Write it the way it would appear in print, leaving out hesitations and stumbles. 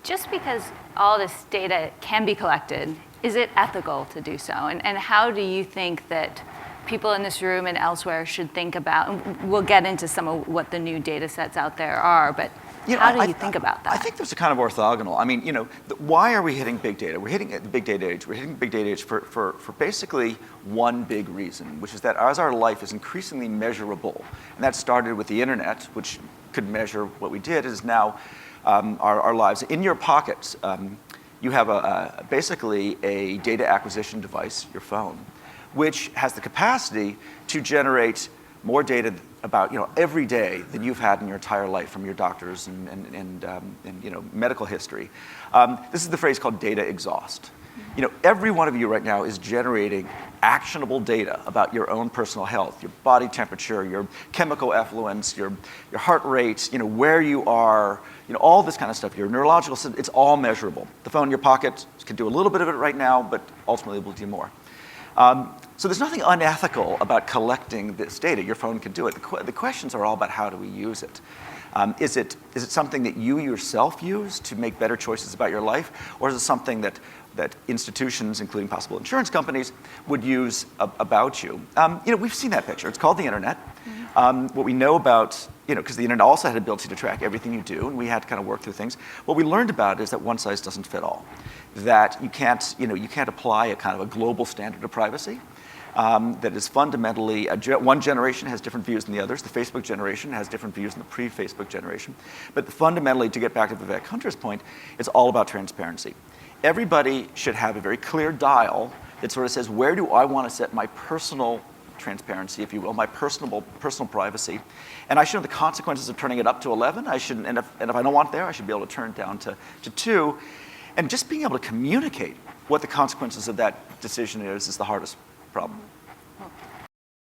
just because all this data can be collected, is it ethical to do so? And how do you think that people in this room and elsewhere should think about, and we'll get into some of what the new data sets out there are, but how do you think about that? I think there's a kind of orthogonal. I mean, why are we hitting big data? We're hitting the big data age. We're hitting big data age for basically one big reason, which is that as our life is increasingly measurable, and that started with the internet, which could measure what we did, is now our lives. In your pockets, you have basically a data acquisition device, your phone, which has the capacity to generate more data about every day than you've had in your entire life from your doctors and medical history. This is the phrase called data exhaust. Every one of you right now is generating actionable data about your own personal health, your body temperature, your chemical effluence, your heart rate, where you are, all this kind of stuff. Your neurological system, it's all measurable. The phone in your pocket can do a little bit of it right now, but ultimately it will do more. So there's nothing unethical about collecting this data. Your phone can do it. The questions are all about how do we use it. Is it something that you yourself use to make better choices about your life, or is it something that institutions, including possible insurance companies, would use about you? We've seen that picture. It's called the internet. What we know about, because the internet also had the ability to track everything you do, and we had to kind of work through things. What we learned about is that one size doesn't fit all. That you can't apply a kind of a global standard of privacy. That is fundamentally, one generation has different views than the others. The Facebook generation has different views than the pre-Facebook generation. But fundamentally, to get back to Vivek Hunter's point, it's all about transparency. Everybody should have a very clear dial that sort of says, where do I want to set my personal transparency, if you will, my personal privacy, and I should know the consequences of turning it up to 11. And if I don't want it there, I should be able to turn it down to 2. And just being able to communicate what the consequences of that decision is the hardest problem.